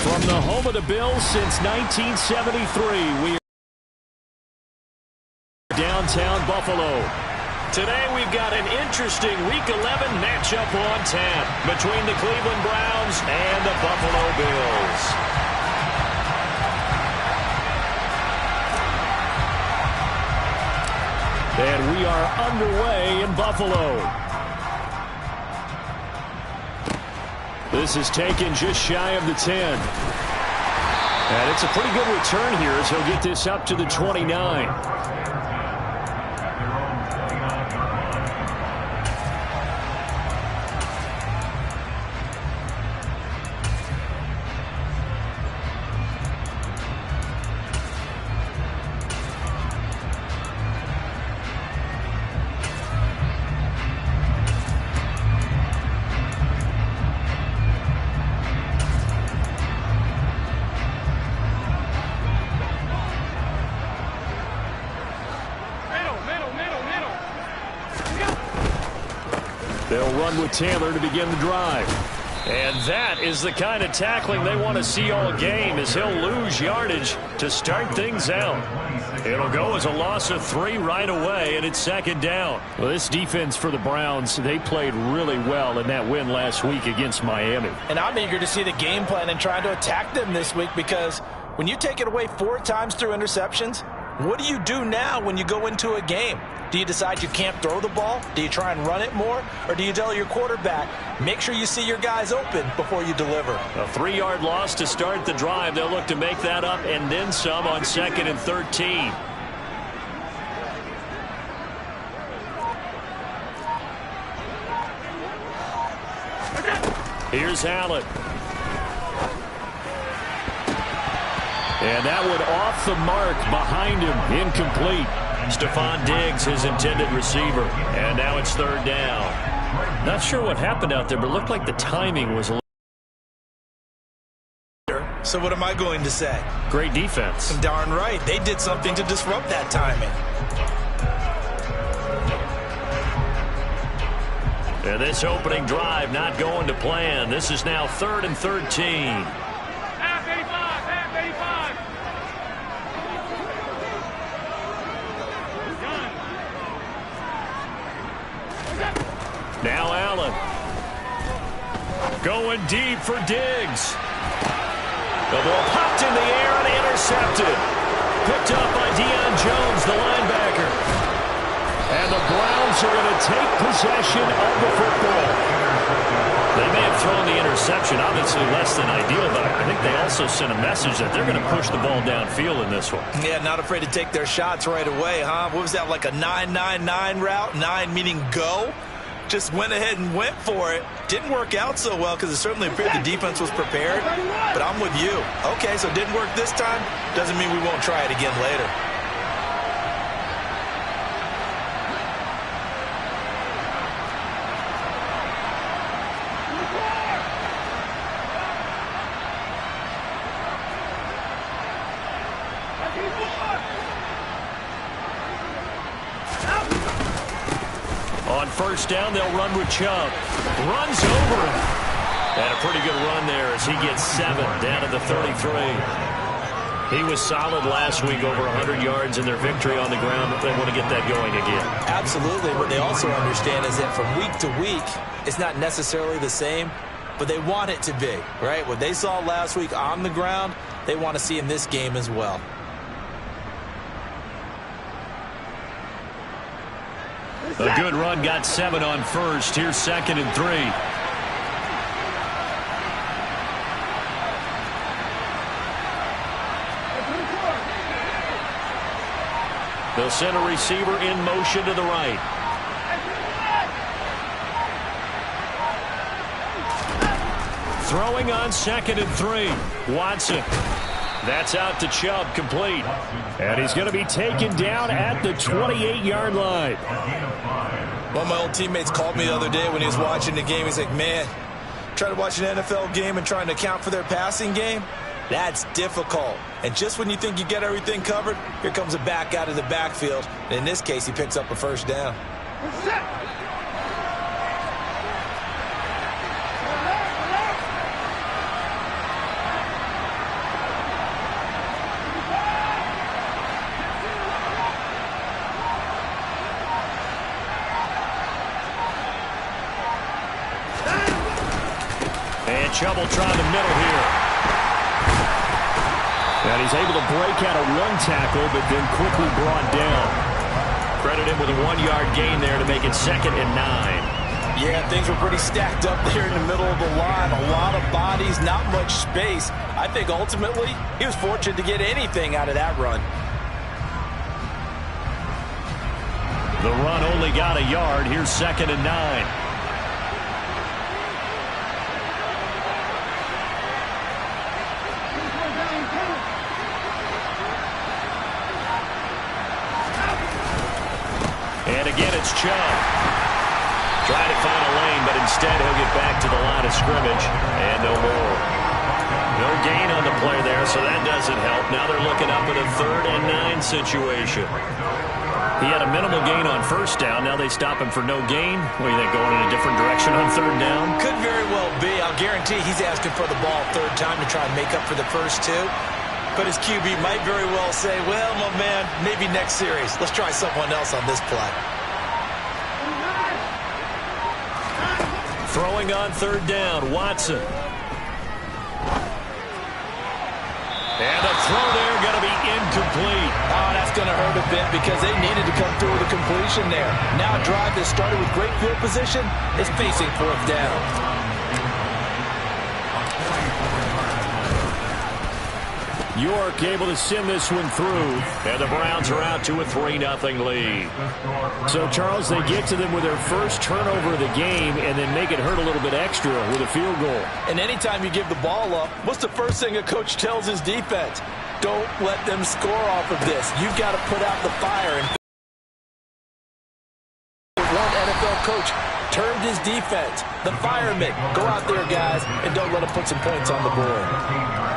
From the home of the Bills since 1973, we are downtown Buffalo. Today we've got an interesting Week 11 matchup on tap between the Cleveland Browns and the Buffalo Bills. And we are underway in Buffalo. This is taken just shy of the 10. And it's a pretty good return here as he'll get this up to the 29. They'll run with Taylor to begin the drive. And that is the kind of tackling they want to see all game, as he'll lose yardage to start things out. It'll go as a loss of 3 right away, and it's second down. Well, this defense for the Browns, they played really well in that win last week against Miami. And I'm eager to see the game plan and trying to attack them this week, because when you take it away 4 times through interceptions, what do you do now when you go into a game? Do you decide you can't throw the ball? Do you try and run it more? Or do you tell your quarterback, make sure you see your guys open before you deliver? A 3-yard loss to start the drive. They'll look to make that up and then some on 2nd and 13. Here's Allen. And that one off the mark behind him, incomplete. Stephon Diggs, his intended receiver. And now it's 3rd down. Not sure what happened out there, but it looked like the timing was a little... So what am I going to say? Great defense. Darn right. They did something to disrupt that timing. And this opening drive not going to plan. This is now 3rd and 13. Now Allen. Going deep for Diggs. The ball popped in the air and intercepted. Picked up by Deion Jones, the linebacker. And the Browns are going to take possession of the football. They may have thrown the interception, obviously less than ideal, but I think they also sent a message that they're going to push the ball downfield in this one. Yeah, not afraid to take their shots right away, huh? What was that, like a 9-9-9 route? 9 meaning go? Just went ahead and went for it. Didn't work out so well because it certainly appeared the defense was prepared. But I'm with you. Okay, so it didn't work this time. Doesn't mean we won't try it again later. On 1st down, they'll run with Chubb. Runs over him. And a pretty good run there as he gets 7 down at the 33. He was solid last week, over 100 yards in their victory on the ground. They want to get that going again. Absolutely. What they also understand is that from week to week, it's not necessarily the same, but they want it to be, right? What they saw last week on the ground, they want to see in this game as well. A good run, got 7 on 1st. Here's 2nd and 3. They'll send a receiver in motion to the right. Throwing on 2nd and 3. Watson. That's out to Chubb, complete. And he's going to be taken down at the 28-yard line. One of my old teammates called me the other day when he was watching the game. He's like, man, trying to watch an NFL game and trying to account for their passing game, that's difficult. And just when you think you get everything covered, here comes a back out of the backfield. And in this case, he picks up a 1st down. trouble trying the middle here. And he's able to break out of one tackle, but then quickly brought down. Credit him with a 1-yard gain there to make it 2nd and 9. Yeah, things were pretty stacked up there in the middle of the line. A lot of bodies, not much space. I think ultimately he was fortunate to get anything out of that run. The run only got a yard. Here's 2nd and 9. And again, it's Chubb. Trying to find a lane, but instead he'll get back to the line of scrimmage. And no more. No gain on the play there, so that doesn't help. Now they're looking up at a 3rd and 9 situation. He had a minimal gain on 1st down. Now they stop him for no gain. What do you think, going in a different direction on 3rd down? Could very well be. I'll guarantee he's asking for the ball 3rd time to try and make up for the first 2. But his QB might very well say, well, my man, maybe next series. Let's try someone else on this play. Throwing on 3rd down, Watson. And the throw there going to be incomplete. Oh, that's going to hurt a bit because they needed to come through with a completion there. Now a drive that started with great field position is facing 4th down. York able to send this one through, and the Browns are out to a 3-0 lead. So, Charles, they get to them with their first turnover of the game and then make it hurt a little bit extra with a field goal. And anytime you give the ball up, what's the first thing a coach tells his defense? Don't let them score off of this. You've got to put out the fire. And one NFL coach turned his defense. The firemen, go out there, guys, and don't let them put some points on the board.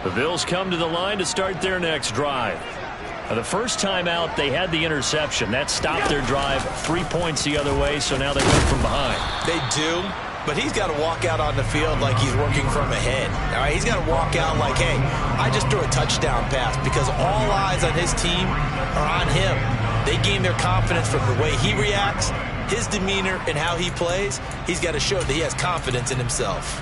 The Bills come to the line to start their next drive. The first time out, they had the interception. That stopped their drive 3 points the other way, so now they went from behind. They do, but he's got to walk out on the field like he's working from ahead. All right, he's got to walk out like, hey, I just threw a touchdown pass because all eyes on his team are on him. They gain their confidence from the way he reacts, his demeanor, and how he plays. He's got to show that he has confidence in himself.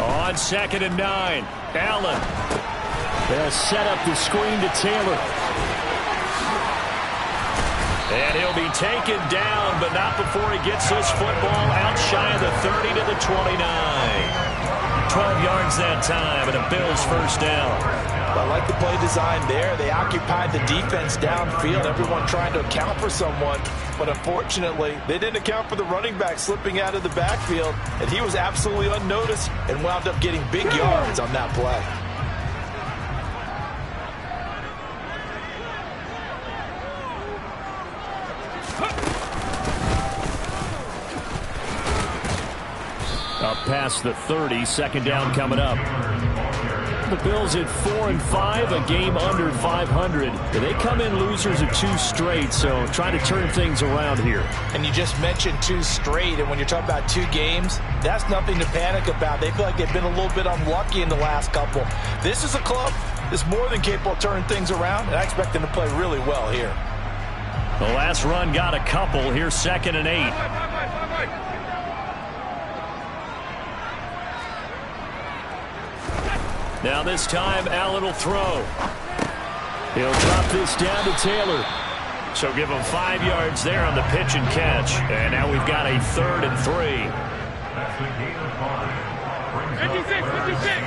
On 2nd and 9, Allen. They'll set up the screen to Taylor. And he'll be taken down, but not before he gets this football out shy of the 30 to the 29. 12 yards that time, and a Bills first down. I like the play design there. They occupied the defense downfield, everyone trying to account for someone. But unfortunately, they didn't account for the running back slipping out of the backfield, and he was absolutely unnoticed and wound up getting big yards on that play. Up past the 30, 2nd down coming up. The Bills at 4-5, a game under 500. They come in losers of 2 straight, so trying to turn things around here. And you just mentioned 2 straight, and when you're talking about 2 games, that's nothing to panic about. They feel like they've been a little bit unlucky in the last couple. This is a club that's more than capable of turning things around, and I expect them to play really well here. The last run got a couple. Here's 2nd and 8. Now this time, Allen will throw. He'll drop this down to Taylor. So give him 5 yards there on the pitch and catch. And now we've got a 3rd and 3. 56.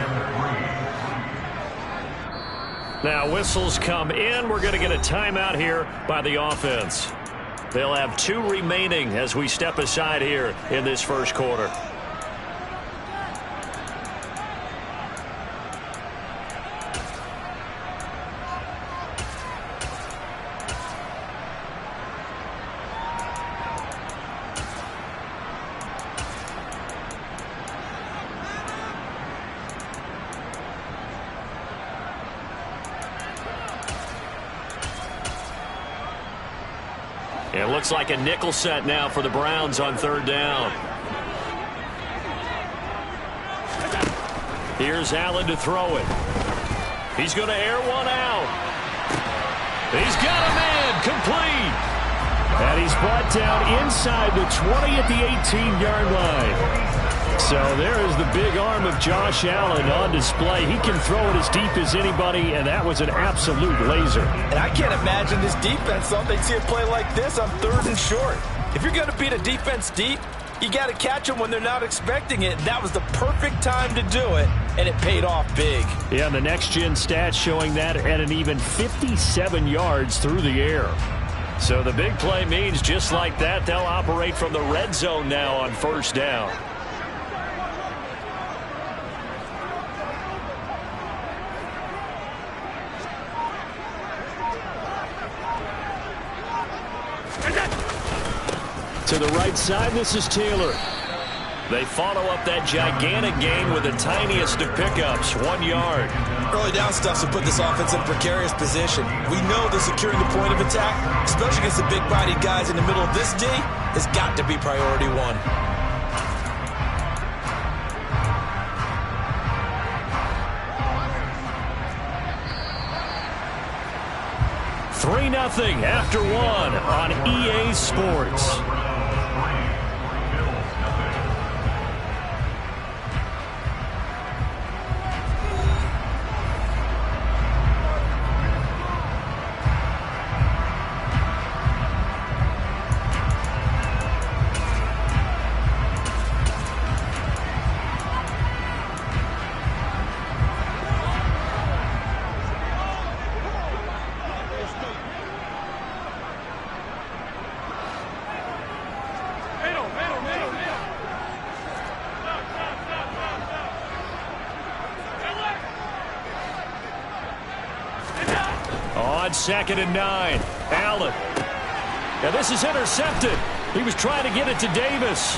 Now whistles come in. We're going to get a timeout here by the offense. They'll have 2 remaining as we step aside here in this first quarter. It looks like a nickel set now for the Browns on third down. Here's Allen to throw it. He's going to air one out. He's got a man, complete. And he's brought down inside the 20 at the 18-yard line. So there is the big arm of Josh Allen on display. He can throw it as deep as anybody, and that was an absolute laser. And I can't imagine this defense thought they'd see a play like this on 3rd and short. If you're going to beat a defense deep, you got to catch them when they're not expecting it. That was the perfect time to do it, and it paid off big. Yeah, the next-gen stats showing that at an even 57 yards through the air. So the big play means just like that, they'll operate from the red zone now on first down. To the right side, this is Taylor. They follow up that gigantic gain with the tiniest of pickups, 1 yard. Early down stuff to put this offense in a precarious position. We know that securing the point of attack, especially against the big-bodied guys in the middle of this D, has got to be priority one. Three 3-0 after one on EA Sports. On 2nd and 9, Allen. Now this is intercepted. He was trying to get it to Davis.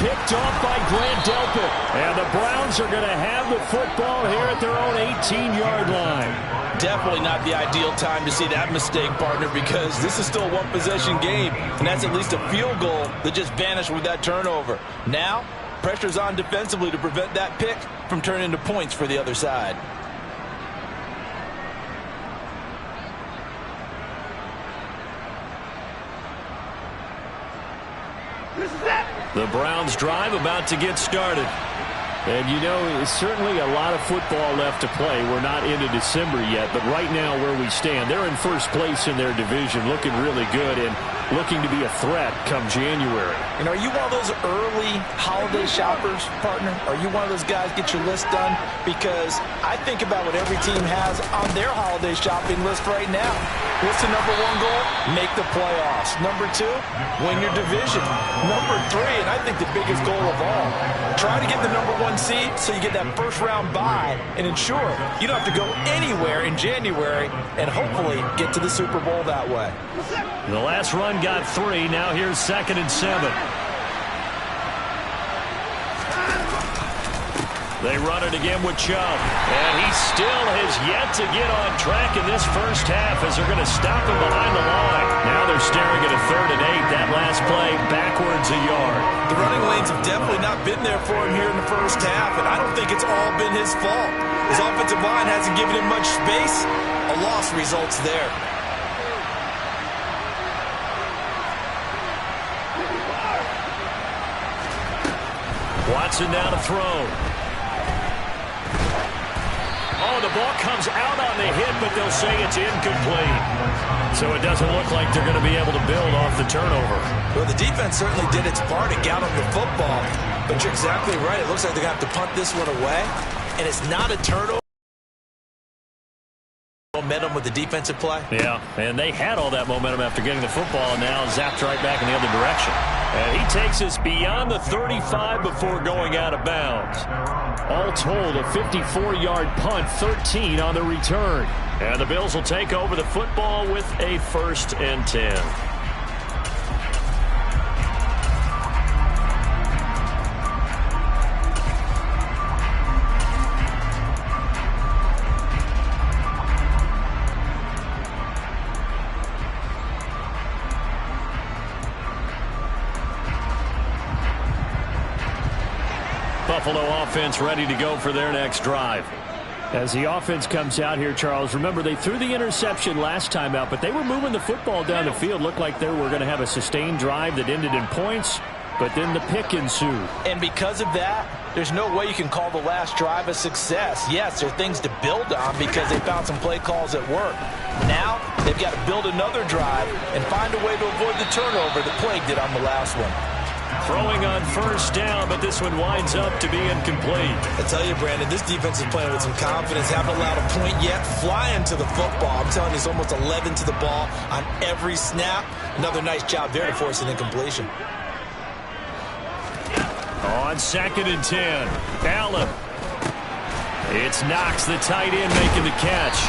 Picked off by Grant Delpit. And the Browns are going to have the football here at their own 18-yard line. Definitely not the ideal time to see that mistake, partner, because this is still a one-possession game, and that's at least a field goal that just vanished with that turnover. Now, pressure's on defensively to prevent that pick from turning into points for the other side. The Browns drive about to get started. And, you know, it's certainly a lot of football left to play. We're not into December yet, but right now where we stand, they're in first place in their division, looking really good and looking to be a threat come January. And are you one of those early holiday shoppers, partner? Are you one of those guys get your list done? Because I think about what every team has on their holiday shopping list right now. What's the number one goal? Make the playoffs. Number two, win your division. Number three, and I think the biggest goal of all, try to get the number one seed so you get that first round bye and ensure you don't have to go anywhere in January and hopefully get to the Super Bowl that way. The last run got 3. Now here's 2nd and 7. They run it again with Chubb. And he still has yet to get on track in this first half as they're going to stop him behind the line. Now they're staring at a 3rd and 8. That last play backwards a yard. The running lanes have definitely not been there for him here in the first half, and I don't think it's all been his fault. His offensive line hasn't given him much space. A loss results there. Watson now to throw. Oh, the ball comes out on the hit, but they'll say it's incomplete. So it doesn't look like they're going to be able to build off the turnover. Well, the defense certainly did its part and got him the football. But you're exactly right. It looks like they're going to have to punt this one away. And it's not a turnover. Momentum with the defensive play. Yeah, and they had all that momentum after getting the football, and now zapped right back in the other direction. And he takes us beyond the 35 before going out of bounds. All told, a 54-yard punt, 13 on the return. And the Bills will take over the football with a 1st and 10. Buffalo offense ready to go for their next drive. As the offense comes out here, Charles, remember they threw the interception last time out, but they were moving the football down the field. Looked like they were going to have a sustained drive that ended in points, but then the pick ensued. And because of that, there's no way you can call the last drive a success. Yes, there are things to build on because they found some play calls that work. Now, they've got to build another drive and find a way to avoid the turnover that plagued it on the last one. Throwing on first down, but this one winds up to be incomplete. I tell you, Brandon, this defense is playing with some confidence. Haven't allowed a point yet. Flying to the football. I'm telling you, it's almost 11 to the ball on every snap. Another nice job there to force an incompletion. On 2nd and 10, Allen. It's Knox, the tight end, making the catch.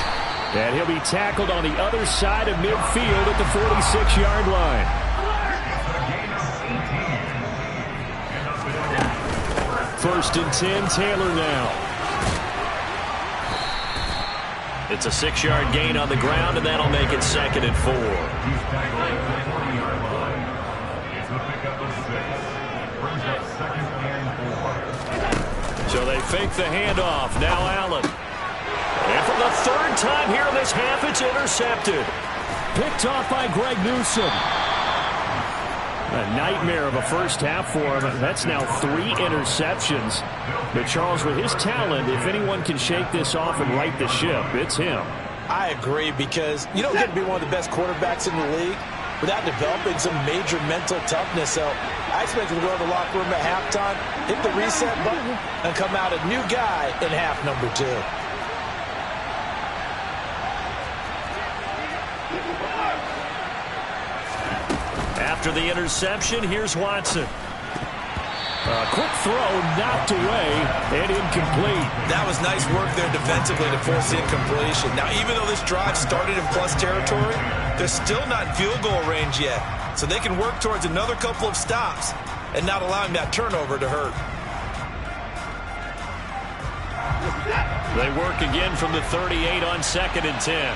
And he'll be tackled on the other side of midfield at the 46-yard line. First and 10, Taylor now. It's a 6-yard gain on the ground, and that'll make it 2nd and 4. So they fake the handoff. Now Allen. And for the 3rd time here in this half, it's intercepted. Picked off by Greg Newsome. A nightmare of a first half for him. That's now 3 interceptions. But Charles, with his talent, if anyone can shake this off and right the ship, it's him. I agree, because you don't get to be one of the best quarterbacks in the league without developing some major mental toughness. So I expect him to go to the locker room at halftime, hit the reset button, and come out a new guy in half number 2. After the interception, here's Watson. A quick throw knocked away and incomplete. That was nice work there defensively to force the incompletion. Now, even though this drive started in plus territory, they're still not in field goal range yet. So they can work towards another couple of stops and not allowing that turnover to hurt. They work again from the 38 on 2nd and 10.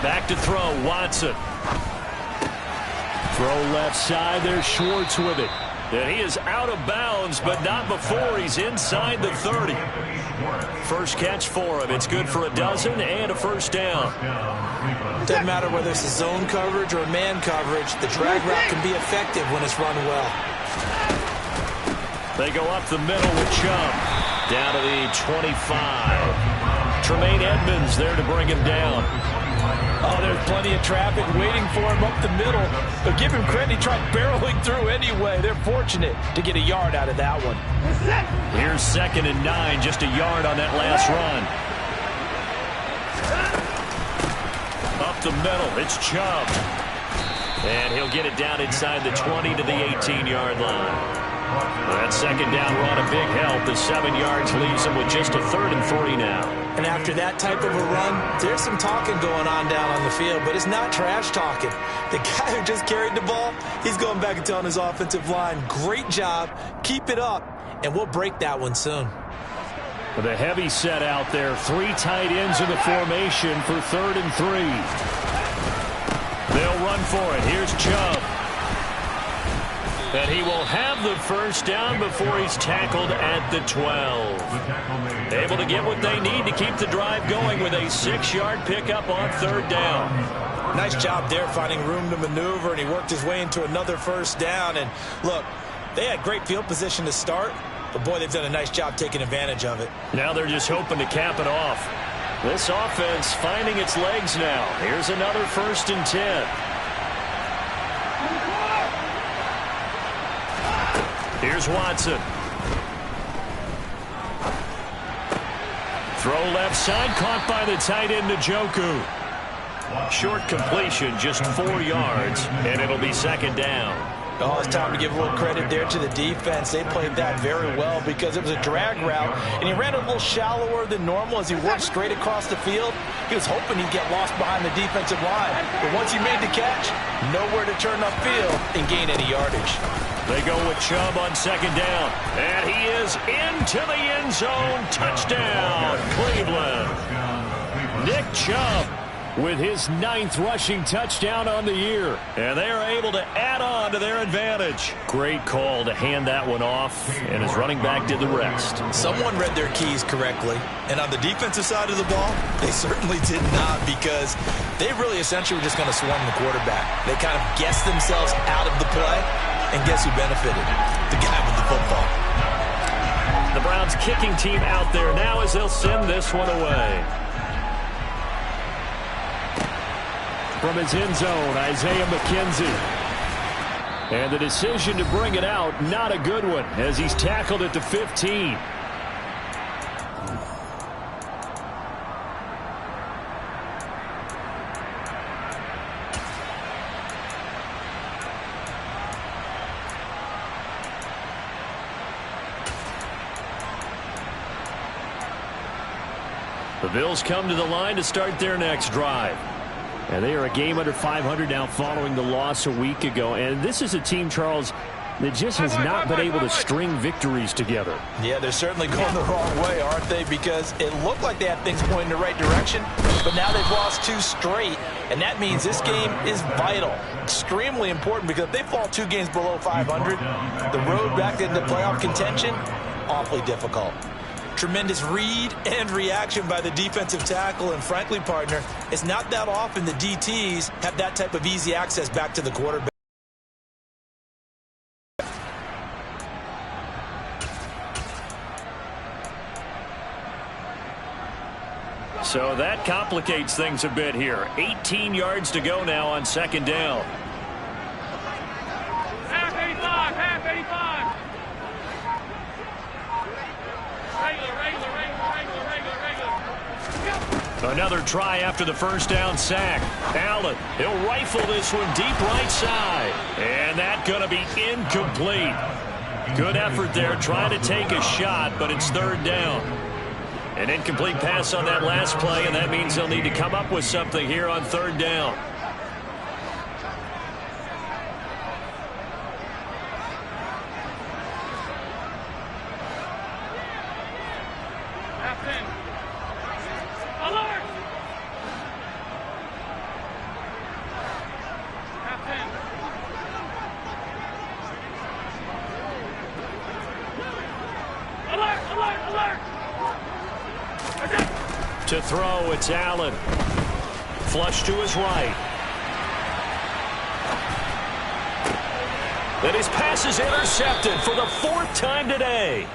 Back to throw, Watson. Throw left side, there's Schwartz with it. And he is out of bounds, but not before he's inside the 30. First catch for him. It's good for a dozen and a first down. Doesn't matter whether it's a zone coverage or a man coverage, the drag route can be effective when it's run well. They go up the middle with Chubb. Down to the 25. Tremaine Edmonds there to bring him down. Oh, there's plenty of traffic waiting for him up the middle. But give him credit, he tried barreling through anyway. They're fortunate to get a yard out of that one. Here's 2nd and 9, just a yard on that last run. Up the middle, it's Chubb. And he'll get it down inside the 20 to the 18-yard line. That second down run, a big help. The 7 yards leaves him with just a 3rd and 3 now. And after that type of a run, there's some talking going on down on the field, but it's not trash talking. The guy who just carried the ball, he's going back and telling his offensive line, great job, keep it up, and we'll break that one soon. With a heavy set out there, 3 tight ends in the formation for 3rd and 3. They'll run for it. Here's Chubb. And he will have the first down before he's tackled at the 12. Able to get what they need to keep the drive going with a 6-yard pickup on 3rd down. Nice job there finding room to maneuver, and he worked his way into another first down. And look, they had great field position to start, but boy, they've done a nice job taking advantage of it. Now they're just hoping to cap it off. This offense finding its legs now. Here's another 1st and 10. Here's Watson. Throw left side, caught by the tight end Njoku. Short completion, just 4 yards, and it'll be 2nd down. Oh, it's time to give a little credit there to the defense. They played that very well because it was a drag route, and he ran a little shallower than normal as he worked straight across the field. He was hoping he'd get lost behind the defensive line, but once he made the catch, nowhere to turn upfield and gain any yardage. They go with Chubb on second down. And he is into the end zone. Touchdown, Cleveland. Nick Chubb with his 9th rushing touchdown on the year. And they are able to add on to their advantage. Great call to hand that one off, and his running back did the rest. Someone read their keys correctly. And on the defensive side of the ball, they certainly did not, because they really essentially were just going to swarm the quarterback. They kind of guessed themselves out of the play, and guess who benefited? The guy with the football. The Browns kicking team out there now as they'll send this one away. From his end zone, Isaiah McKenzie. And the decision to bring it out, not a good one, as he's tackled at the 15. The Bills come to the line to start their next drive. And they are a game under 500 now following the loss a week ago. And this is a team, Charles, that just has not been able to string victories together. Yeah, they're certainly going the wrong way, aren't they? Because it looked like they had things pointing in the right direction, but now they've lost 2 straight. And that means this game is vital, extremely important, because if they fall 2 games below 500, the road back into playoff contention, awfully difficult. Tremendous read and reaction by the defensive tackle, and frankly, partner, it's not that often the DTs have that type of easy access back to the quarterback. So that complicates things a bit here. 18 yards to go now on second down. Half 85, half 85. Another try after the first down sack. Allen, he'll rifle this one deep right side. And that's going to be incomplete. Good effort there trying to take a shot, but it's third down. An incomplete pass on that last play, and that means they'll need to come up with something here on third down. To throw, it's Allen. Flush to his right. And his pass is intercepted for the 4th time today.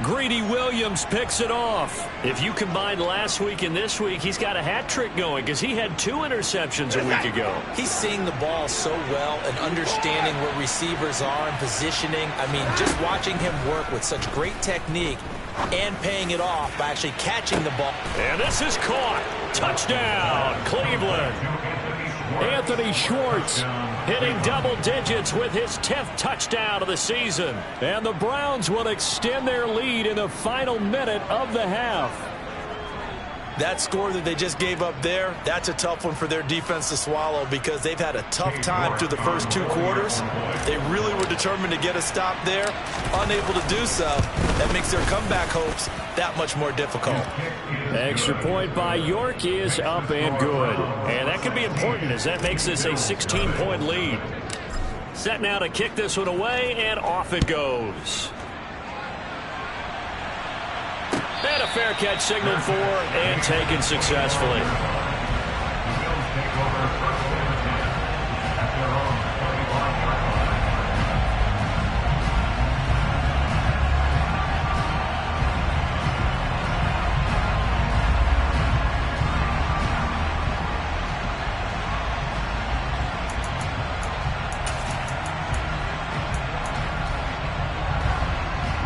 Greedy Williams picks it off. If you combine last week and this week, he's got a hat trick going because he had 2 interceptions a week ago. He's seeing the ball so well and understanding where receivers are and positioning. I mean, just watching him work with such great technique and paying it off by actually catching the ball. And this is caught. Touchdown, Cleveland. Anthony Schwartz hitting double digits with his 10th touchdown of the season. And the Browns will extend their lead in the final minute of the half. That score that they just gave up there, that's a tough one for their defense to swallow, because they've had a tough time through the first 2 quarters. They really were determined to get a stop there, unable to do so. That makes their comeback hopes that much more difficult. Extra point by York is up and good. And that could be important, as that makes this a 16-point lead. Set now to kick this one away, and off it goes. And a fair catch signaled for and taken successfully.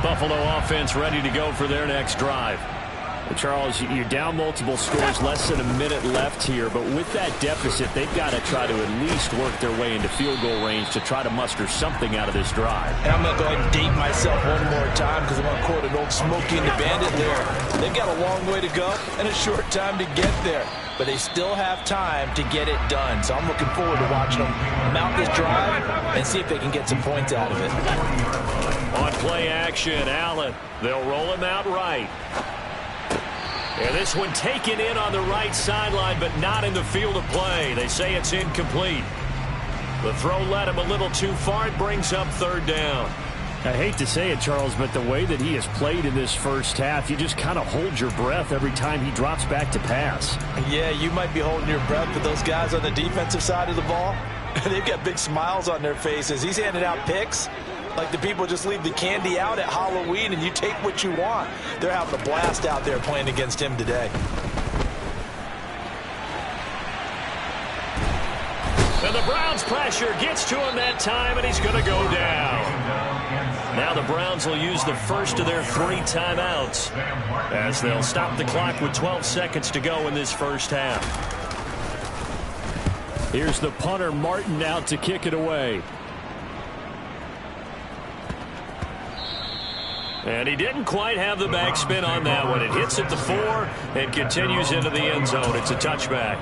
Buffalo offense ready to go for their next drive. Charles, you're down multiple scores, less than a minute left here, but with that deficit, they've got to try to at least work their way into field goal range to try to muster something out of this drive. And I'm going to go ahead and date myself one more time because I'm going to quote an old Smokey and the Bandit there. They've got a long way to go and a short time to get there, but they still have time to get it done. So I'm looking forward to watching them mount this drive and see if they can get some points out of it. On play action, Allen. They'll roll him out right. And this one taken in on the right sideline, but not in the field of play. They say it's incomplete. The throw led him a little too far. It brings up third down. I hate to say it, Charles, but the way that he has played in this first half, you just kind of hold your breath every time he drops back to pass. Yeah, you might be holding your breath, but those guys on the defensive side of the ball, they've got big smiles on their faces. He's handing out picks like the people just leave the candy out at Halloween and you take what you want. They're having a blast out there playing against him today. And the Browns pressure gets to him that time, and he's going to go down. Now the Browns will use the first of their 3 timeouts as they'll stop the clock with 12 seconds to go in this first half. Here's the punter, Martin, out to kick it away. And he didn't quite have the backspin on that one. It hits at the 4 and continues into the end zone. It's a touchback.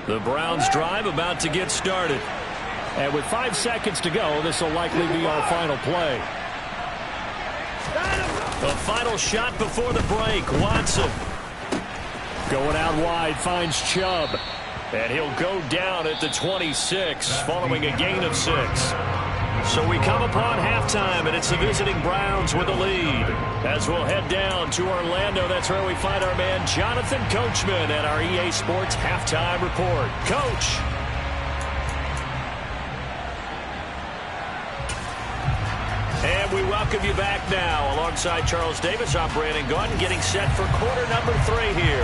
The Browns drive about to get started. And with 5 seconds to go, this will likely be our final play. The final shot before the break. Watson going out wide, finds Chubb. And he'll go down at the 26 following a gain of 6. So we come upon halftime, and it's the visiting Browns with the lead. As we'll head down to Orlando, that's where we find our man Jonathan Coachman at our EA Sports Halftime Report. Coach. And we welcome you back now. Alongside Charles Davis, I'm Brandon Gaudin, getting set for quarter number 3 here.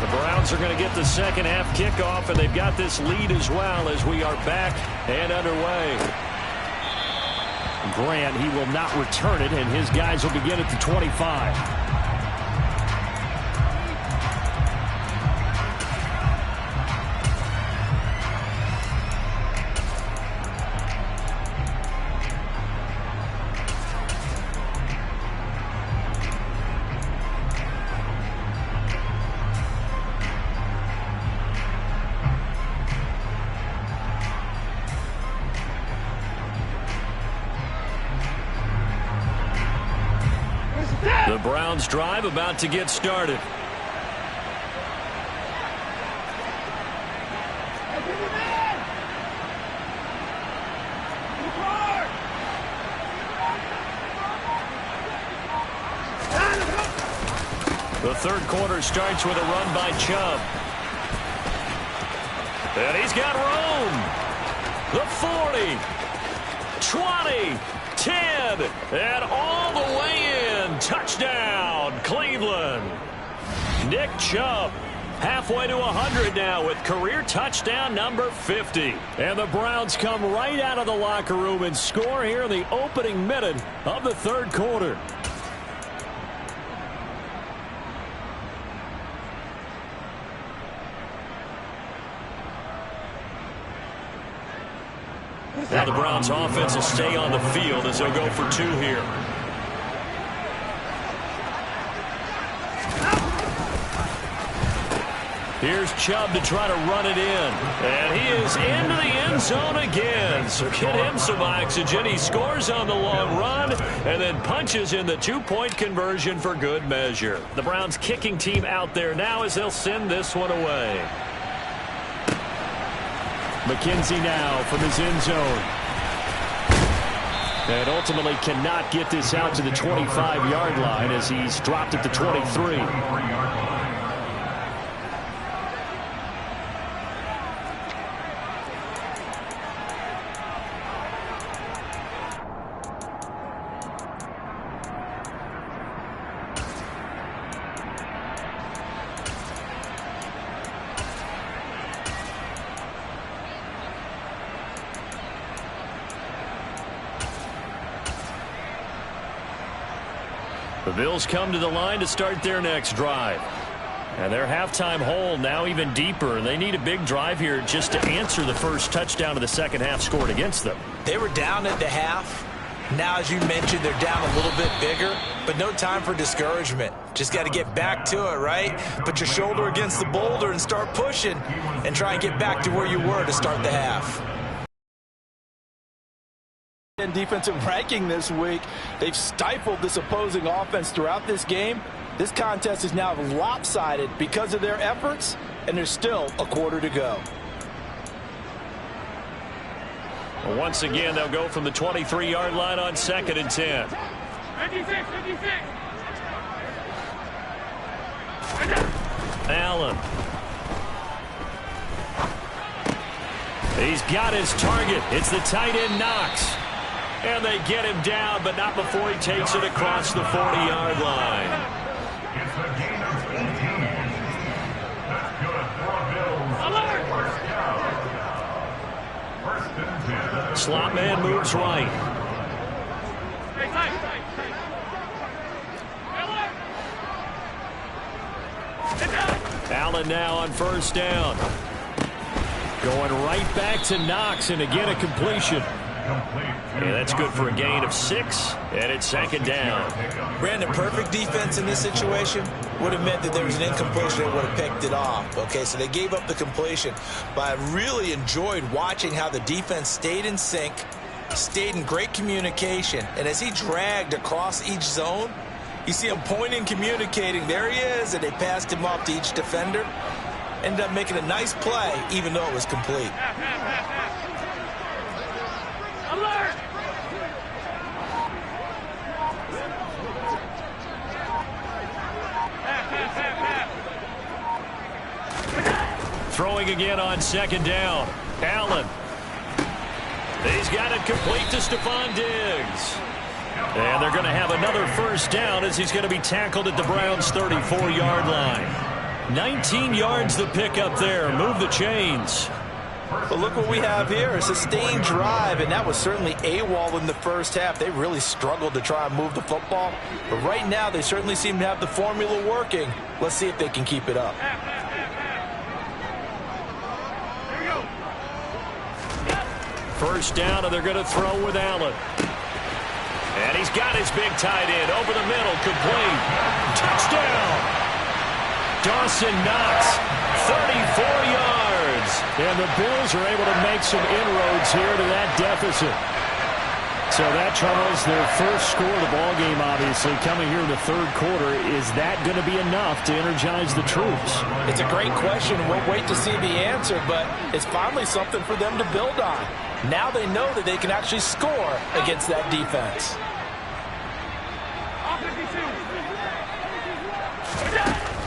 The Browns are going to get the second half kickoff, and they've got this lead as well as we are back and underway. Grant, he will not return it, and his guys will begin at the 25. The Browns drive about to get started. The third quarter starts with a run by Chubb. And he's got room. The 40, 20, 10, and all the way in. Touchdown, Cleveland. Nick Chubb halfway to 100 now with career touchdown number 50. And the Browns come right out of the locker room and score here in the opening minute of the third quarter. Now the Browns offense will stay on the field as they'll go for 2 here. Here's Chubb to try to run it in. And he is into the end zone again. So get him some oxygen. He scores on the long run and then punches in the 2-point conversion for good measure. The Browns kicking team out there now as they'll send this one away. McKenzie now from his end zone. And ultimately cannot get this out to the 25-yard line as he's dropped at the 23. The Bills come to the line to start their next drive. And their halftime hole now even deeper. And they need a big drive here just to answer the first touchdown of the second half scored against them. They were down at the half. Now, as you mentioned, they're down a little bit bigger, but no time for discouragement. Just got to get back to it, right? Put your shoulder against the boulder and start pushing and try and get back to where you were to start the half. In defensive ranking this week, they've stifled this opposing offense throughout this game. This contest is now lopsided because of their efforts, and there's still a quarter to go. Well, once again, they'll go from the 23-yard line on 2nd and 10. 56. Allen. He's got his target. It's the tight end, Knox. And they get him down, but not before he takes it across the 40-yard line. It's a gain of 18. That's good for Bills. First down. First and 10. Slot man moves right. Allen now on first down. Going right back to Knox, and again a completion. Yeah, that's good for a gain of 6, and it's 2nd down. Brandon, perfect defense in this situation would have meant that there was an incompletion that would have picked it off. Okay, so they gave up the completion, but I really enjoyed watching how the defense stayed in sync, stayed in great communication, and as he dragged across each zone, you see him pointing, communicating. There he is, and they passed him off to each defender. Ended up making a nice play, even though it was complete. Throwing again on 2nd down. Allen. He's got it complete to Stephon Diggs. And they're going to have another first down as he's going to be tackled at the Browns' 34-yard line. 19 yards the pickup there. Move the chains. But look what we have here, a sustained drive, and that was certainly AWOL in the first half. They really struggled to try and move the football. But right now, they certainly seem to have the formula working. Let's see if they can keep it up. First down, and they're going to throw with Allen. And he's got his big tight end over the middle, complete. Touchdown! Dawson Knox, 34 yards. And the Bills are able to make some inroads here to that deficit. So that, Charles, their first score of the ballgame, obviously, coming here in the third quarter. Is that going to be enough to energize the troops? It's a great question. We'll wait to see the answer, but it's finally something for them to build on. Now they know that they can actually score against that defense.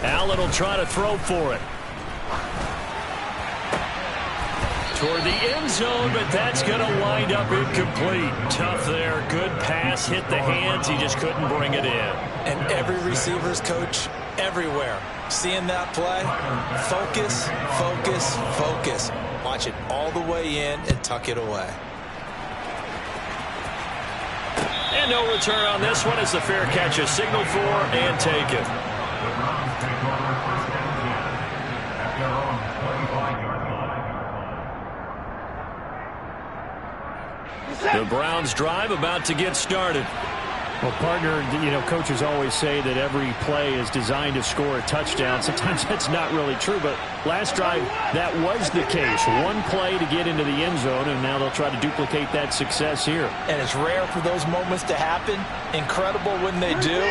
Allen will try to throw for it. Toward the end zone, but that's going to wind up incomplete. Tough there. Good pass. Hit the hands. He just couldn't bring it in. And every receiver's coach everywhere seeing that play. Focus, focus, focus. Watch it all the way in and tuck it away. And no return on this one as the fair catch is signaled for and taken. The Browns drive about to get started. Well, partner, you know, coaches always say that every play is designed to score a touchdown. Sometimes that's not really true, but last drive, that was the case. One play to get into the end zone, and now they'll try to duplicate that success here. And it's rare for those moments to happen. Incredible when they do.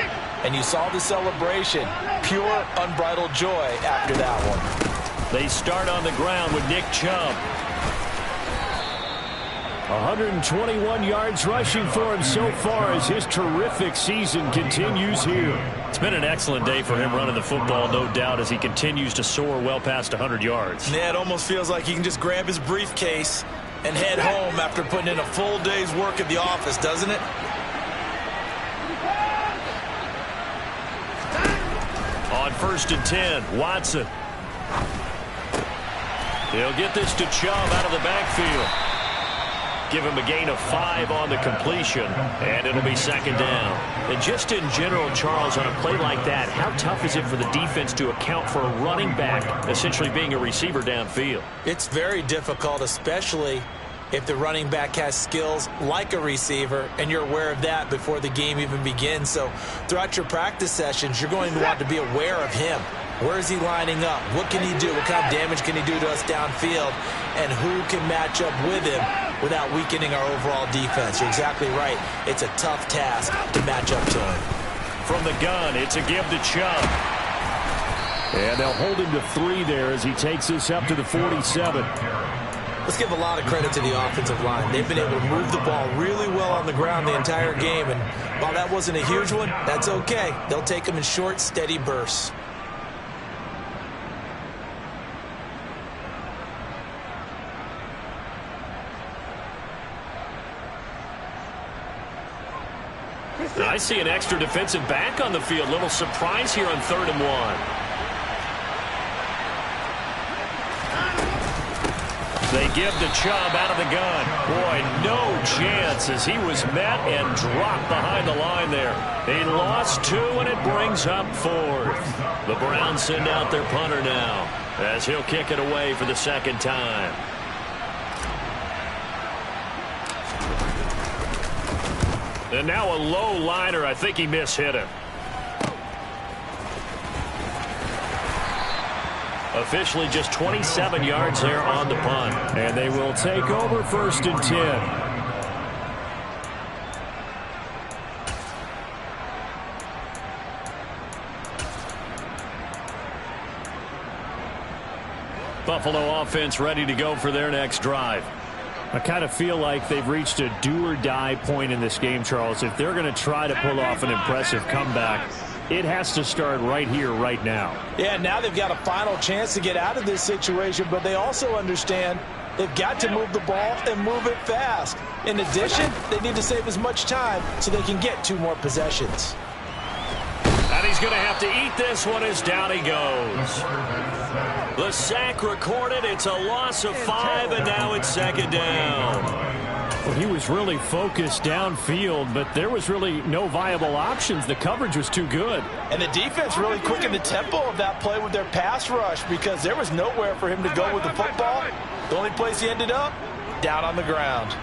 And you saw the celebration. Pure, unbridled joy after that one. They start on the ground with Nick Chubb. 121 yards rushing for him so far as his terrific season continues here. It's been an excellent day for him running the football, no doubt, as he continues to soar well past 100 yards. Yeah, it almost feels like he can just grab his briefcase and head home after putting in a full day's work at the office, doesn't it? On 1st and 10, Watson. He'll get this to Chubb out of the backfield. Give him a gain of 5 on the completion, and it'll be second down. And just in general, Charles, on a play like that, how tough is it for the defense to account for a running back essentially being a receiver downfield? It's very difficult, especially if the running back has skills like a receiver, and you're aware of that before the game even begins. So throughout your practice sessions, you're going to want to be aware of him. Where is he lining up? What can he do? What kind of damage can he do to us downfield? And who can match up with him without weakening our overall defense? You're exactly right. It's a tough task to match up to him. From the gun, it's a give to Chubb. And they'll hold him to 3 there as he takes this up to the 47. Let's give a lot of credit to the offensive line. They've been able to move the ball really well on the ground the entire game. And while that wasn't a huge one, that's okay. They'll take them in short, steady bursts. I see an extra defensive back on the field. Little surprise here on 3rd and 1. They give to Chubb out of the gun. Boy, no chance as he was met and dropped behind the line there. He lost 2, and it brings up 4th. The Browns send out their punter now as he'll kick it away for the second time. And now a low liner. I think he mishit him. Officially just 27 yards there on the punt. And they will take over 1st and 10. Buffalo offense ready to go for their next drive. I kind of feel like they've reached a do-or-die point in this game, Charles. If they're going to try to pull off an impressive comeback, it has to start right here, right now. Yeah, now they've got a final chance to get out of this situation, but they also understand they've got to move the ball and move it fast. In addition, they need to save as much time so they can get 2 more possessions. And he's going to have to eat this one as down he goes. The sack recorded. It's a loss of 5, and now it's second down. Well, he was really focused downfield, but there was really no viable options. The coverage was too good. And the defense really quickened the tempo of that play with their pass rush because there was nowhere for him to go with the football. The only place he ended up, down on the ground.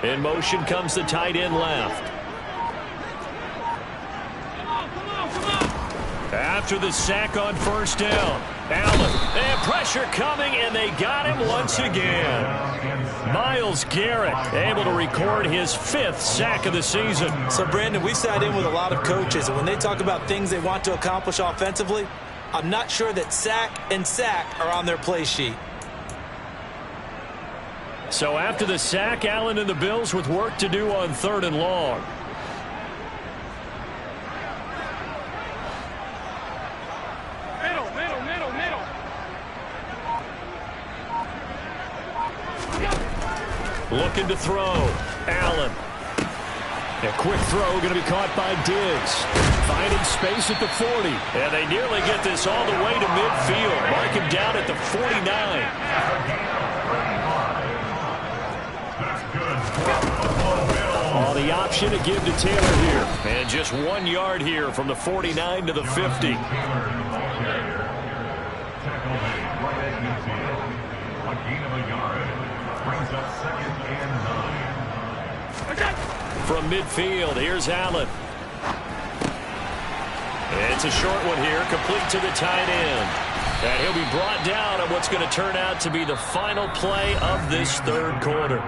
In motion comes the tight end left. After the sack on 1st down, Allen, and pressure coming, and they got him once again. Myles Garrett able to record his 5th sack of the season. So, Brandon, we sat in with a lot of coaches, and when they talk about things they want to accomplish offensively, I'm not sure that sack and sack are on their play sheet. So after the sack, Allen and the Bills with work to do on 3rd and long. Looking to throw. Allen. A quick throw going to be caught by Diggs. Finding space at the 40. And they nearly get this all the way to midfield. Mark him down at the 49. Oh, the option to give to Taylor here. And just 1 yard here from the 49 to the 50. From midfield, here's Allen. It's a short one here, complete to the tight end. And he'll be brought down on what's going to turn out to be the final play of this 3rd quarter.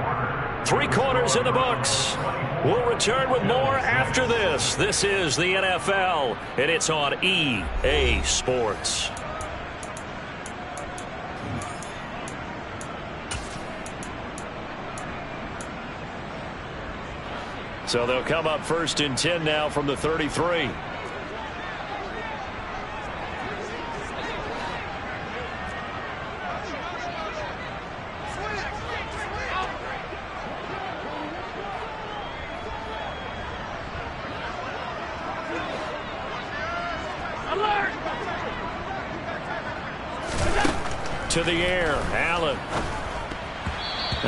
3 quarters in the books. We'll return with more after this. This is the NFL, and it's on EA Sports. So they'll come up 1st and 10 now from the 33. To the air, Allen.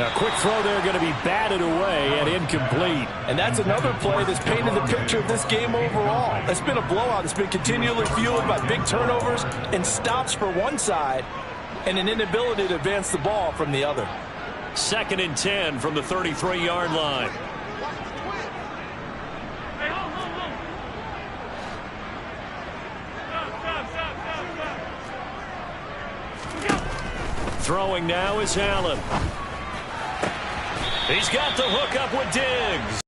A quick throw there going to be batted away and incomplete. And that's another play that's painted the picture of this game overall. It's been a blowout. It's been continually fueled by big turnovers and stops for one side and an inability to advance the ball from the other. 2nd and 10 from the 33-yard line. Throwing now is Allen. He's got the hook up with Diggs.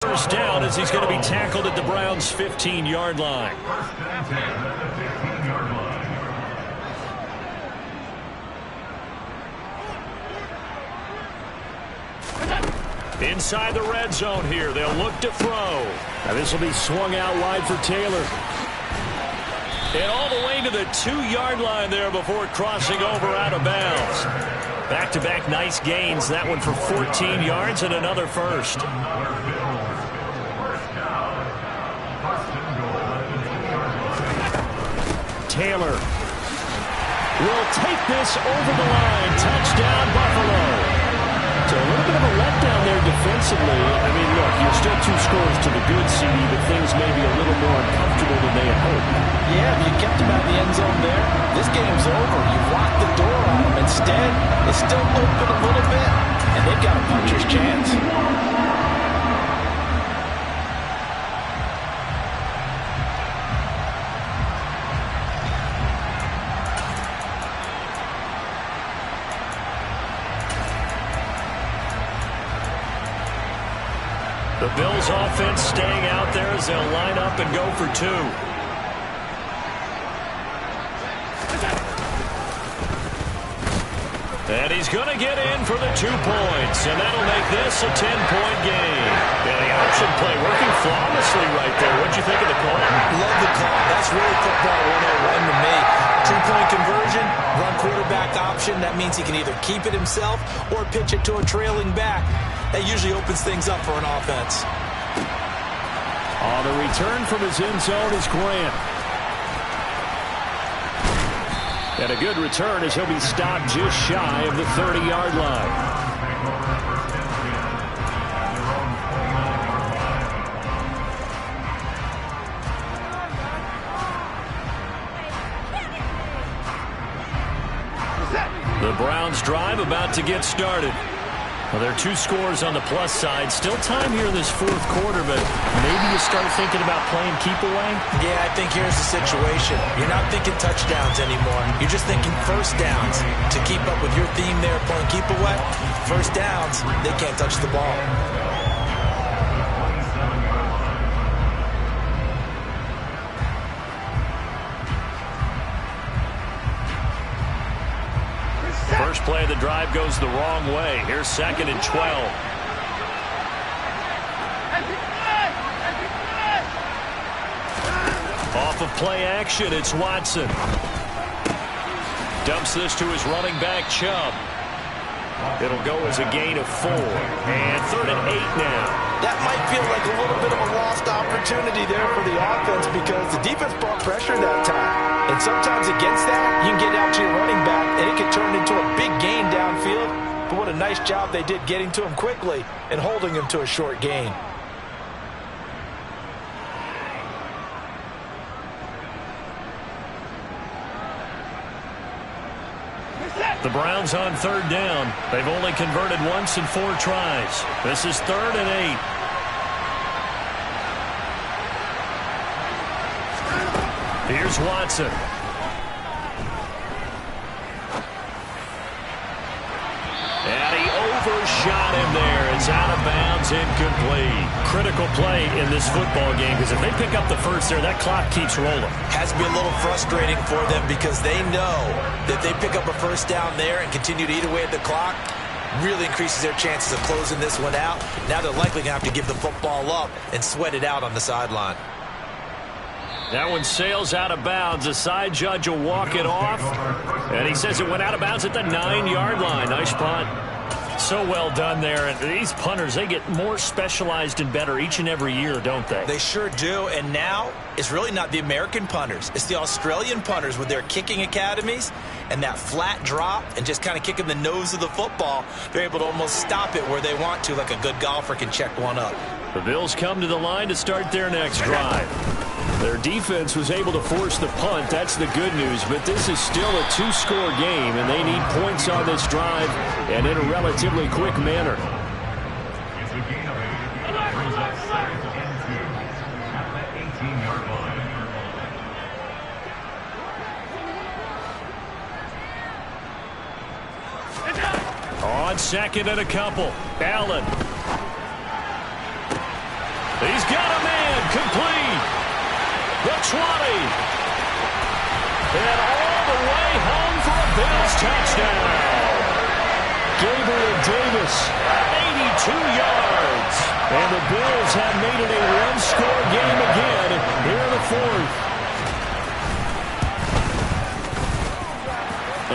First down as he's going to be tackled at the Browns' 15-yard line. Inside the red zone here. They'll look to throw. Now this will be swung out wide for Taylor. And all the way to the 2-yard line there before crossing over out of bounds. Back-to-back nice gains. That one for 14 yards and another first. Taylor will take this over the line. Touchdown, Buffalo. So a little bit of a letdown there defensively. I mean, look, you're still 2 scores to the good, CD, but things may be a little more uncomfortable than they had hoped. Yeah, if you kept him out of the end zone there, this game's over. You've locked the door on him. Instead, it's still open a little bit, and they've got a puncher's chance. The Bills offense staying out there as they'll line up and go for 2. And he's going to get in for the 2 points, and that'll make this a 10-point game. Yeah, the option play working flawlessly right there. What'd you think of the call? Love the call. That's really football 101 to me. 2-point conversion, run quarterback option. That means he can either keep it himself or pitch it to a trailing back. That usually opens things up for an offense. On the return from his end zone is Grant. And a good return as he'll be stopped just shy of the 30-yard line. The Browns drive about to get started. Well, there are 2 scores on the plus side. Still time here in this 4th quarter, but maybe you start thinking about playing keep away? Yeah, I think here's the situation. You're not thinking touchdowns anymore. You're just thinking first downs. To keep up with your theme there, playing keep away, first downs, they can't touch the ball. First play of the drive goes the wrong way. Here's 2nd and 12. Off of play action, it's Watson. Dumps this to his running back, Chubb. It'll go as a gain of 4. And 3rd and 8 now. That might feel like a little bit of a lost opportunity there for the offense because the defense brought pressure that time. And sometimes against that, you can get out to your running back, and it can turn into a big gain downfield. But what a nice job they did getting to him quickly and holding him to a short gain. The Browns on 3rd down. They've only converted once in 4 tries. This is 3rd and 8. Here's Watson. And he overshot him there. It's out of bounds, incomplete. Critical play in this football game because if they pick up the first there, that clock keeps rolling. Has to be a little frustrating for them because they know that they pick up a first down there and continue to eat away at the clock, really increases their chances of closing this one out. Now they're likely going to have to give the football up and sweat it out on the sideline. That one sails out of bounds. The side judge will walk it off. And he says it went out of bounds at the 9-yard line. Nice punt. So well done there. And these punters, they get more specialized and better each and every year, don't they? They sure do. And now it's really not the American punters. It's the Australian punters with their kicking academies and that flat drop and just kind of kicking the nose of the football. They're able to almost stop it where they want to, like a good golfer can check one up. The Bills come to the line to start their next drive. Their defense was able to force the punt. That's the good news. But this is still a two-score game, and they need points on this drive and in a relatively quick manner. It's a gain of 8. Brings up 2nd and 2 at the 18-yard line. On 2nd and a couple. Allen. He's got a man. Complete. The 20. And all the way home for a Bills touchdown. Gabriel Davis, 82 yards. And the Bills have made it a one-score game again here in the 4th.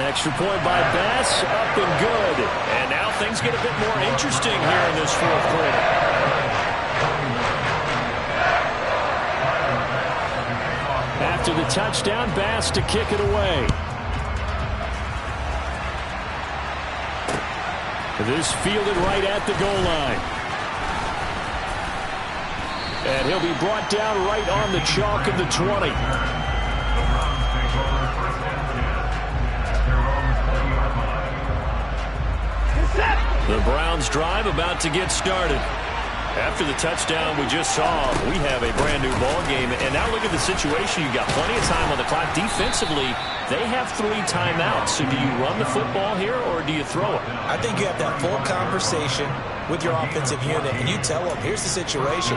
Extra point by Bass, up and good. And now things get a bit more interesting here in this 4th quarter. After the touchdown, Bass to kick it away. This fielded right at the goal line. And he'll be brought down right on the chalk of the 20. The Browns drive about to get started. After the touchdown we just saw, we have a brand new ball game. And now look at the situation. You've got plenty of time on the clock. Defensively, they have 3 timeouts. So do you run the football here or do you throw it? I think you have that full conversation with your offensive unit, and you tell them, here's the situation.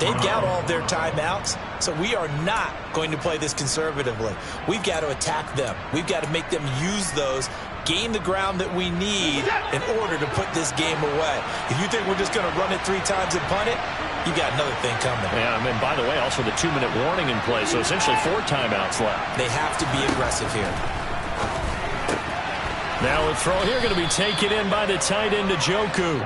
They've got all their timeouts, so we are not going to play this conservatively. We've got to attack them. We've got to make them use those, gain the ground that we need in order to put this game away. If you think we're just going to run it 3 times and punt it, you got another thing coming. Yeah, and by the way, also the 2-minute warning in play, so essentially 4 timeouts left. They have to be aggressive here. Now the throw here going to be taken in by the tight end, Njoku.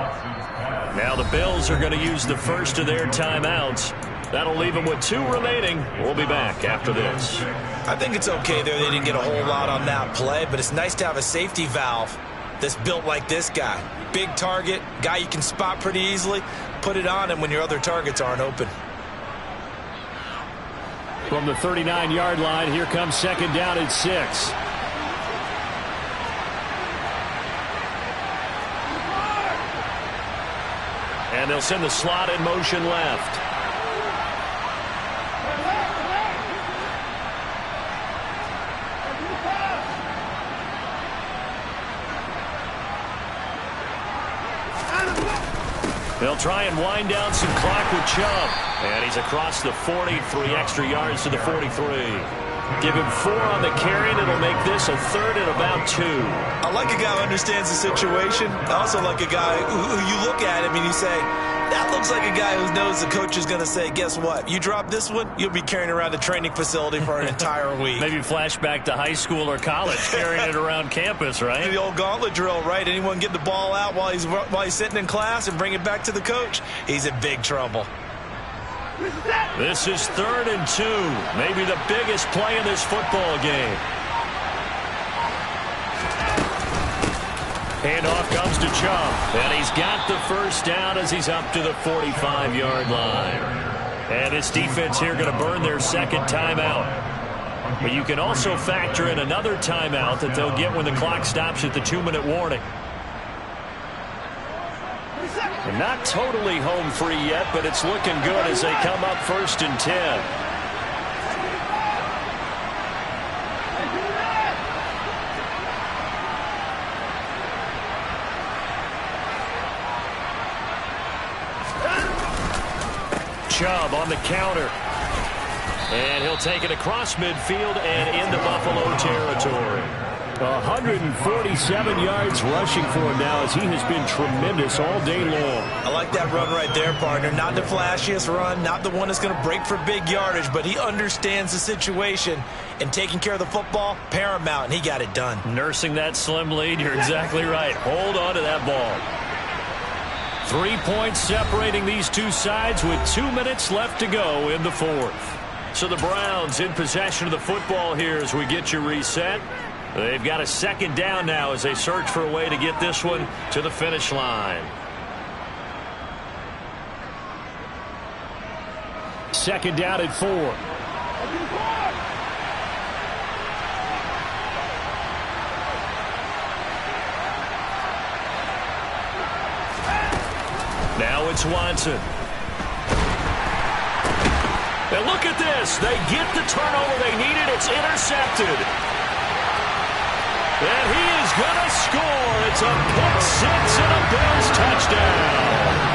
Now the Bills are going to use the first of their timeouts. That'll leave them with 2 remaining. We'll be back after this. I think it's okay there. They didn't get a whole lot on that play, but it's nice to have a safety valve that's built like this guy. Big target, guy you can spot pretty easily. Put it on him when your other targets aren't open. From the 39-yard line, here comes 2nd down and 6. And they'll send the slot in motion left. They'll try and wind down some clock with Chubb. And he's across the 40, 3 extra yards to the 43. Give him 4 on the carry, and it'll make this a 3rd and about 2. I like a guy who understands the situation. I also like a guy who you look at him and you say, that looks like a guy who knows the coach is going to say, guess what? You drop this one, you'll be carrying around a training facility for an entire week. Maybe flashback to high school or college, carrying it around campus, right? The old gauntlet drill, right? Anyone get the ball out while he's sitting in class and bring it back to the coach, he's in big trouble. This is 3rd and 2. Maybe the biggest play in this football game. Handoff comes to Chubb. And he's got the first down as he's up to the 45-yard line. And this defense here going to burn their 2nd timeout. But you can also factor in another timeout that they'll get when the clock stops at the 2-minute warning. And not totally home free yet, but it's looking good as they come up 1st and 10. Chubb on the counter. And he'll take it across midfield and into Buffalo territory. 147 yards rushing for him now as he has been tremendous all day long. I like that run right there, partner. Not the flashiest run, not the one that's going to break for big yardage, but he understands the situation, and taking care of the football, paramount, and he got it done. Nursing that slim lead, you're exactly right. Hold on to that ball. 3 points separating these two sides with 2 minutes left to go in the fourth. So the Browns in possession of the football here as we get you reset. They've got a second down now as they search for a way to get this one to the finish line. Second down at 4. Now it's Watson. And look at this. They get the turnover they needed. It's intercepted. And he is going to score. It's a pick-6 and a Bears touchdown.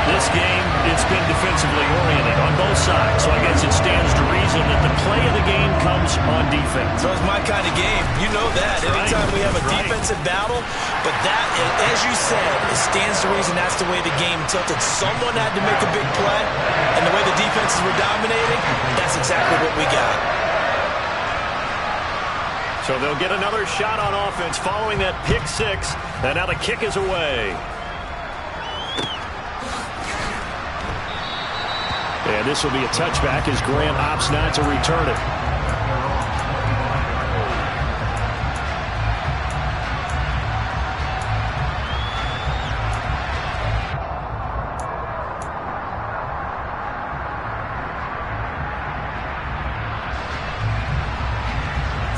This game, it's been defensively oriented on both sides, so I guess it stands to reason that the play of the game comes on defense. So it's my kind of game. You know that. Anytime we have a defensive battle, but that, as you said, it stands to reason that's the way the game tilted. Someone had to make a big play, and the way the defenses were dominating, that's exactly what we got. So they'll get another shot on offense following that pick-6, and now the kick is away. And this will be a touchback as Graham opts not to return it.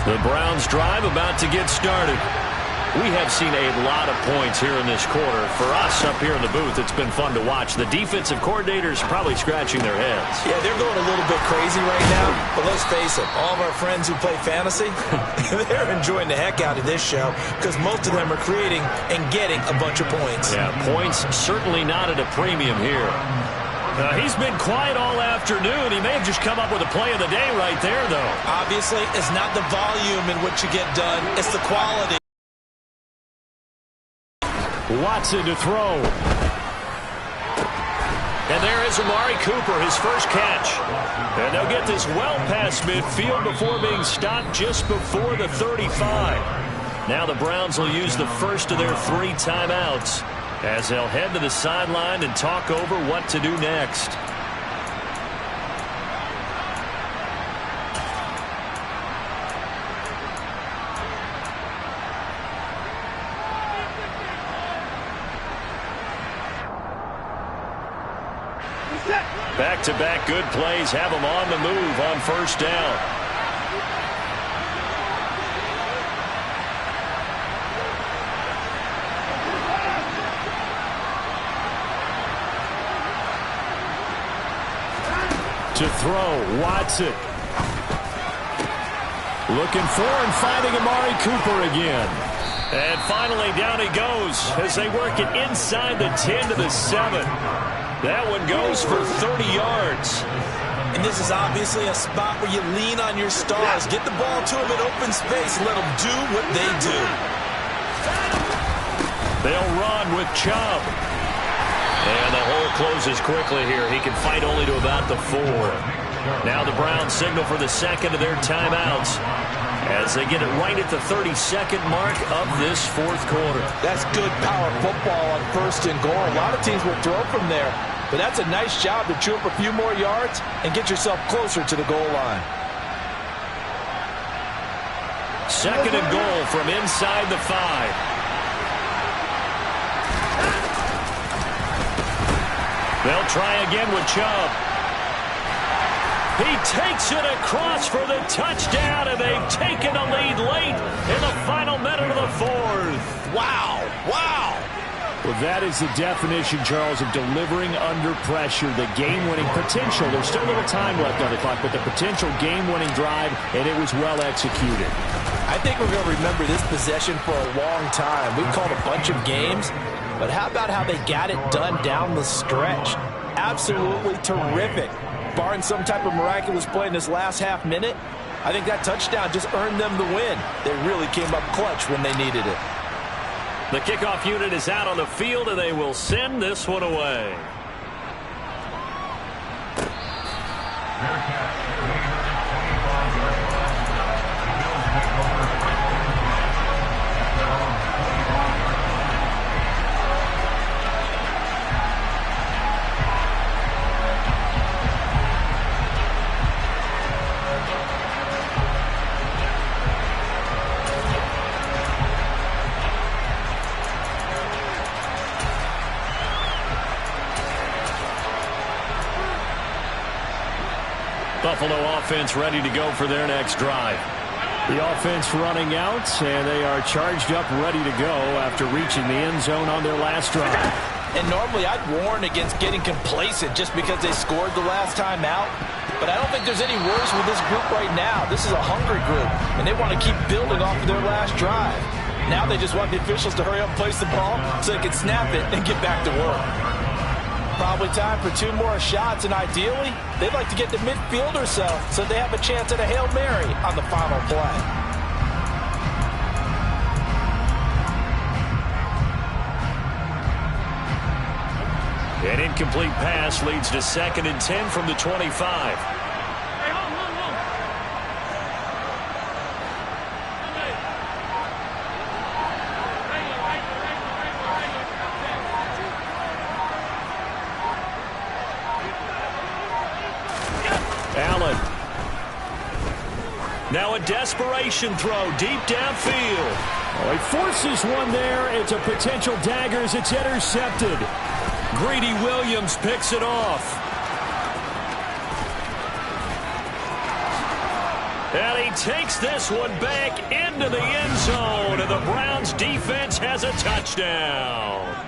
The Browns drive about to get started. We have seen a lot of points here in this quarter. For us up here in the booth, it's been fun to watch. The defensive coordinators probably scratching their heads. Yeah, they're going a little bit crazy right now. But let's face it, all of our friends who play fantasy, they're enjoying the heck out of this show because most of them are creating and getting a bunch of points. Yeah, points certainly not at a premium here. He's been quiet all afternoon. He may have just come up with a play of the day right there, though. Obviously, it's not the volume in which you get done. It's the quality. Watson to throw. And there is Amari Cooper, his first catch. And they'll get this well past midfield before being stopped just before the 35. Now the Browns will use the first of their 3 timeouts as they'll head to the sideline and talk over what to do next. Back-to-back good plays have them on the move on first down. To throw, Watson. Looking for and finding Amari Cooper again. And finally down he goes as they work it inside the 10 to the 7. That one goes for 30 yards. And this is obviously a spot where you lean on your stars. Get the ball to them in open space and let them do what they do. They'll run with Chubb. And the hole closes quickly here. He can fight only to about the 4. Now the Browns signal for the second of their timeouts as they get it right at the 32nd mark of this fourth quarter. That's good power football on first and goal. A lot of teams will throw from there, but that's a nice job to chew up a few more yards and get yourself closer to the goal line. Second and goal from inside the 5. They'll try again with Chubb. He takes it across for the touchdown, and they've taken a lead late in the final minute of the fourth. Wow. Wow. Well, that is the definition, Charles, of delivering under pressure. The game-winning potential. There's still a little time left on the clock, but the potential game-winning drive, and it was well executed. I think we're going to remember this possession for a long time. We've called a bunch of games, but how about how they got it done down the stretch? Absolutely terrific. Barring some type of miraculous play in this last half minute, I think that touchdown just earned them the win. They really came up clutch when they needed it. The kickoff unit is out on the field, and they will send this one away. Buffalo offense ready to go for their next drive. The offense running out, and they are charged up, ready to go after reaching the end zone on their last drive. And normally I'd warn against getting complacent just because they scored the last time out. But I don't think there's any worse with this group right now. This is a hungry group, and they want to keep building off of their last drive. Now they just want the officials to hurry up and place the ball so they can snap it and get back to work. Probably time for 2 more shots, and ideally, they'd like to get to midfield or so they have a chance at a Hail Mary on the final play. An incomplete pass leads to 2nd and 10 from the 25. Allen. Now a desperation throw deep downfield. Oh, he forces one there. It's a potential dagger as it's intercepted. Greedy Williams picks it off. And he takes this one back into the end zone, and the Browns defense has a touchdown.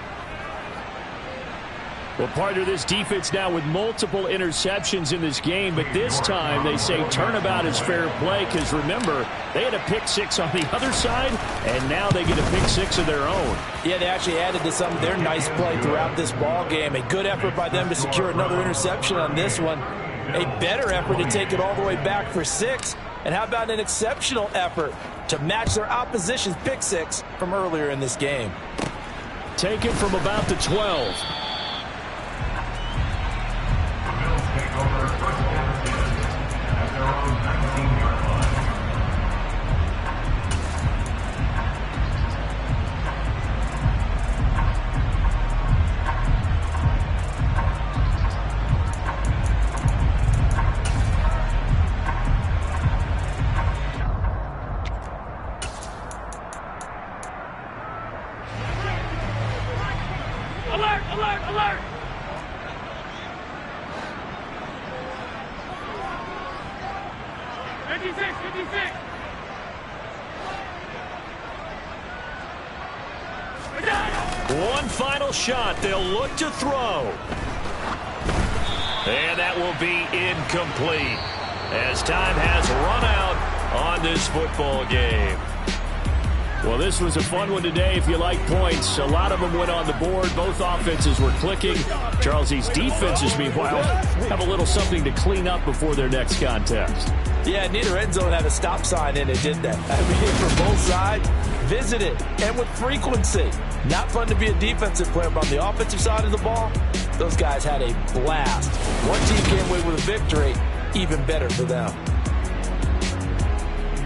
Well, part of this defense now with multiple interceptions in this game, but this time they say turnabout is fair play because, remember, they had a pick 6 on the other side, and now they get a pick 6 of their own. Yeah, they actually added to some of their nice play throughout this ball game. A good effort by them to secure another interception on this one. A better effort to take it all the way back for 6. And how about an exceptional effort to match their opposition's pick 6 from earlier in this game? Taken from about the 12. Alert, alert, alert! One final shot. They'll look to throw. And that will be incomplete as time has run out on this football game. Well, this was a fun one today if you like points. A lot of them went on the board. Both offenses were clicking. Charles, these defenses, meanwhile, have a little something to clean up before their next contest. Yeah, neither end zone had a stop sign in it, did they? I mean, for both sides, visit it, and with frequency. Not fun to be a defensive player, but on the offensive side of the ball, those guys had a blast. One team came away with a victory, even better for them.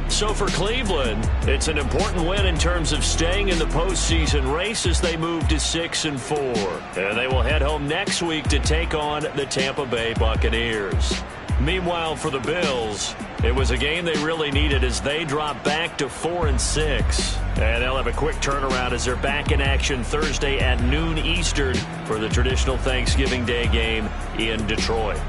So for Cleveland, it's an important win in terms of staying in the postseason race as they move to 6-4. And they will head home next week to take on the Tampa Bay Buccaneers. Meanwhile, for the Bills, it was a game they really needed as they drop back to 4-6. And they'll have a quick turnaround as they're back in action Thursday at noon Eastern for the traditional Thanksgiving Day game in Detroit.